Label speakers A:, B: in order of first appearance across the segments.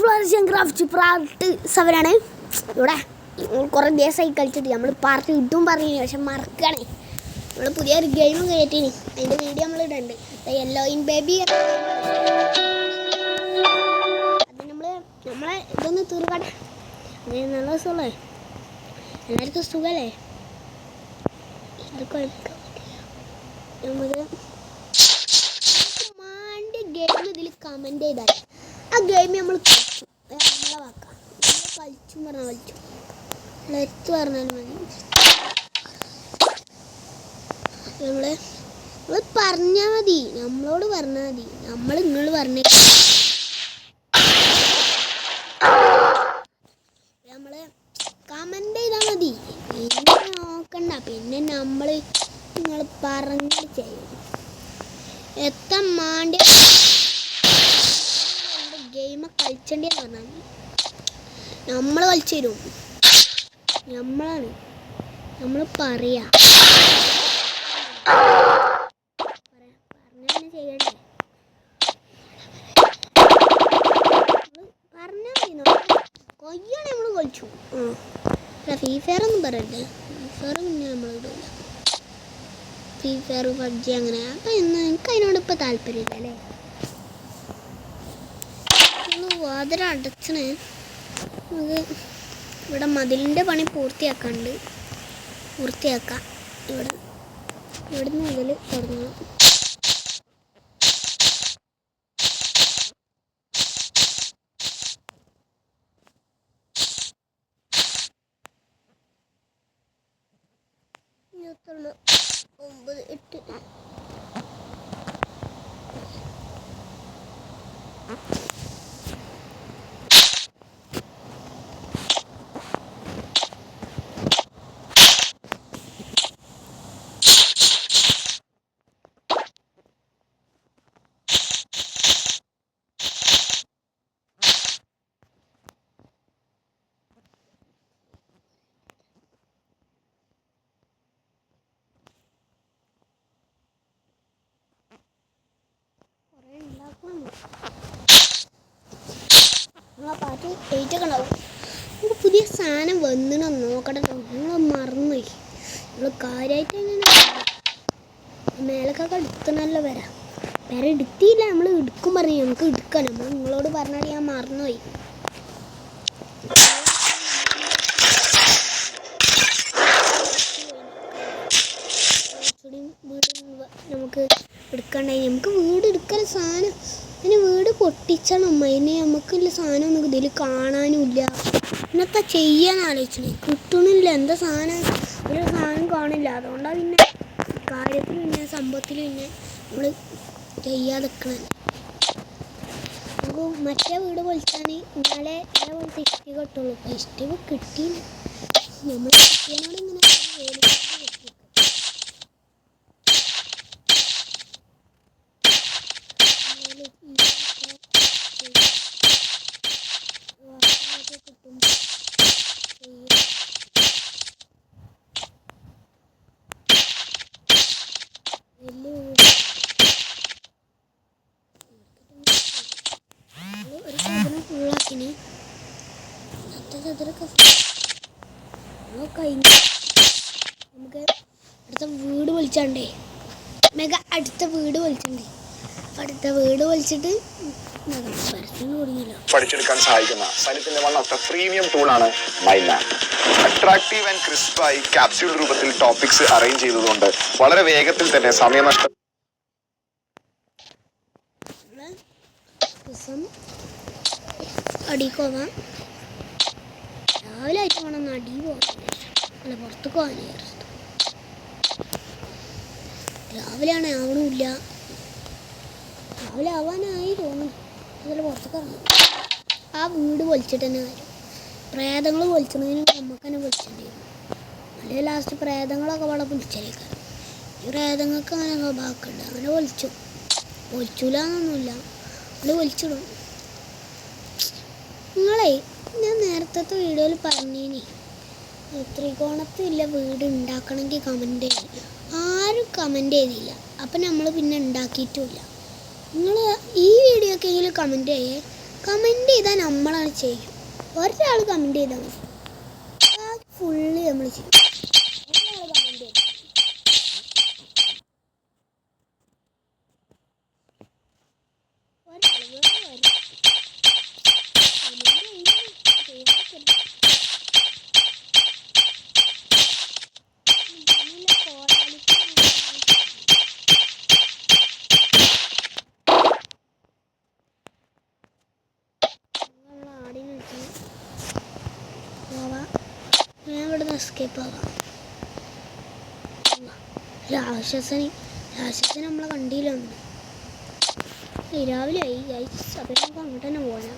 A: ഫ്ലോറിഷ്യൻ craft part 7 ആണ്. ഇവിടെ കുറേ ദിവസമായി കളിച്ചിട്ട് നമ്മൾ പാർട്ട് ഇട്ടും പറഞ്ഞു, പക്ഷെ മറക്കണേ. നമ്മൾ പുതിയൊരു ഗെയിം കയറ്റിനി, അതിൻ്റെ വീഡിയോ നമ്മൾ ഇടുന്നുണ്ട്. Yellow in baby. അത് നമ്മളെ ഇതൊന്ന് തീർക്കട്ടെ. നല്ല സുഖമല്ലേ, എല്ലാവർക്കും സുഖമല്ലേ? നമുക്ക് മാൻ്റെ ഗെയിം ഇതിൽ കമൻറ്റ് ചെയ്താൽ ആ ഗെയിം നമ്മൾ കളിച്ചു, നമ്മളെ വാക്കാം. നമ്മൾ കളിച്ചു പറഞ്ഞാൽ കളിച്ചു, എത്ത് പറഞ്ഞാലും മതി. നമ്മൾ പറഞ്ഞാൽ മതി, നമ്മളോട് പറഞ്ഞാൽ മതി. നമ്മൾ നിങ്ങൾ പറഞ്ഞ നമ്മൾ കമൻറ്റ് ചെയ്താൽ മതി, പിന്നെ നോക്കണ്ട. പിന്നെ നമ്മൾ നിങ്ങൾ പറഞ്ഞ് ചെയ്യും. എത്ര മാൻ്റെ ഗെയിം കളിച്ചേണ്ടെന്ന് പറഞ്ഞാൽ നമ്മൾ കളിച്ചു തരും. നമ്മളാണ് നമ്മൾ പറയാ പറഞ്ഞാൽ ചെയ്യണ്ടേ? പറഞ്ഞാൽ മതി. കൊയ്യാണ് നമ്മൾ കളിച്ചു. ഫ്രീ ഫയർ ഒന്നും പറയണ്ടേ, ഫ്രീ ഫയർ പിന്നെ നമ്മൾ ഇടില്ല. ഫ്രീ ഫയർ പബ്ജി അങ്ങനെ അപ്പം എനിക്ക് അതിനോട് ഇപ്പം താല്പര്യമില്ല അല്ലേ. വാതിൽ അടച്ചണേ. നമുക്ക് ഇവിടെ മതിലിൻ്റെ പണി പൂർത്തിയാക്കാം. ഇവിടുന്ന് മുതൽ തുടങ്ങണം. ഇരുപത്തൊന്ന് 9 8 പാർട്ടി 8 ഒക്കെ ഉണ്ടാവും. നമുക്ക് പുതിയ സാധനം വന്നിനോ നോക്കട്ടെ. നമ്മൾ മറന്നുപോയി. നമ്മൾ കാര്യമായിട്ട് മേലക്കൊക്കെ എടുത്തണല്ലോ. വര എടുത്തില്ല, നമ്മൾ എടുക്കും പറഞ്ഞു. നമുക്ക് എടുക്കാം. നമ്മൾ നിങ്ങളോട് പറഞ്ഞാൽ ഞാൻ മറന്നുപോയി. നമുക്ക് എടുക്കണ്ടായി. നമുക്ക് വീട് എടുക്കാൻ സാധനം, അതിന് വീട് പൊട്ടിച്ചണം. അതിന് നമുക്കുള്ള സാധനം ഒന്നും ഇതിൽ കാണാനുമില്ല. എന്നൊക്കെ ചെയ്യാൻ ആലോചിച്ചേ, കിട്ടണില്ല. എന്താ സാധനം, ഒരു സാധനം കാണില്ല. അതുകൊണ്ടാണ് പിന്നെ കാര്യത്തിൽ പിന്നെ സംഭവത്തിൽ പിന്നെ നമ്മൾ ചെയ്യാതെക്കണേ. നമുക്ക് മറ്റേ വീട് പൊളിച്ചാൽ ഇന്നലെ ഇതേപോലത്തെ ഇഷ്ടിക കിട്ടുള്ളൂ. ഇപ്പം ഇഷ്ടിക കിട്ടിയില്ല. നമ്മൾ കിട്ടിയതിനോട് ഇങ്ങനെ ഒരു സാധനം ഫുള്ളാക്കിന്. ചതുരൊക്കെ കഴിഞ്ഞു. നമുക്ക് അടുത്ത വീട് പൊളിച്ചാണ്ടേ, അടുത്ത വീട് പൊളിച്ചണ്ടേ. അടുത്ത വീട് പൊളിച്ചിട്ട്
B: പഠിച്ചെടുക്കാൻ സഹായിക്കുന്ന സൈലത്തിന്റെ വൺ ഓഫ് ദ പ്രീമിയം ടൂളാണ് മൈൻഡ് മാപ്പ്. അട്രാക്റ്റീവ് ആൻഡ് ക്രിസ്പായി ക്യാപ്സ്യൂൾ രൂപത്തിൽ ടോപ്പിക്സ് അറേഞ്ച് ചെയ്തതുകൊണ്ട് വളരെ വേഗത്തിൽ തന്നെ സമയനഷ്ടം
A: അടിക്ക് പോകാം. രാവിലെ ആയിട്ട് വേണം അടി പോകാൻ, അല്ല പുറത്തേക്ക് പോകാൻ വിചാരിച്ചത്. രാവിലെ ആണേ ആവണമില്ല. രാവിലെ ആവാനായി തോന്നും. അതിൽ പുറത്തേക്ക് ഇറങ്ങും. ആ വീട് പൊളിച്ചിട്ട് തന്നെ കാര്യം. പ്രേതങ്ങൾ പൊളിച്ചതിന് നമുക്ക് തന്നെ പൊളിച്ചേണ്ടി വരും. അല്ലെങ്കിൽ ലാസ്റ്റ് പ്രേതങ്ങളൊക്കെ അവിടെ പൊളിച്ചേക്കാം. ഈ പ്രേതങ്ങൾക്ക് അങ്ങനെ സ്വഭാവമൊക്കെയുണ്ട്. അങ്ങനെ പൊളിച്ചില്ല എന്നൊന്നുമില്ല, അത് പൊളിച്ചിടും. നിങ്ങളെ ഞാൻ നേരത്തെ വീഡിയോയിൽ പറഞ്ഞേനി, ത്രികോണത്തില്ല വീട് ഉണ്ടാക്കണമെങ്കിൽ കമൻറ്റ് ചെയ്യും. ആരും കമൻറ്റ് ചെയ്തില്ല. അപ്പം നമ്മൾ പിന്നെ ഉണ്ടാക്കിയിട്ടുമില്ല. നിങ്ങൾ ഈ വീഡിയോക്കെങ്കിലും കമൻറ്റ് ചെയ്യേ. കമൻറ്റ് ചെയ്താൽ നമ്മളാണ് ചെയ്യും. ഒരാൾ കമൻറ്റ് ചെയ്താൽ മതി, ഫുള്ള് നമ്മൾ ചെയ്യും. ഒരാൾ കമൻറ്റ് ചെയ്താൽ ഞാൻ ഇവിടുന്ന് എസ്കേപ്പ് ആവാം. രാക്ഷസന് നമ്മളെ കണ്ടില്ല. രാവിലെ ആയി ഗൈസ്. അപ്പം നമുക്ക് അങ്ങോട്ട് തന്നെ പോകാം.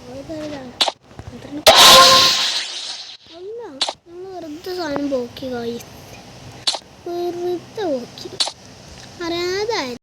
A: അല്ല, നമ്മൾ വെറുതെ സാധനം പോക്കി ഗൈസ്, വെറുതെ പോക്കി അറിയാതായി.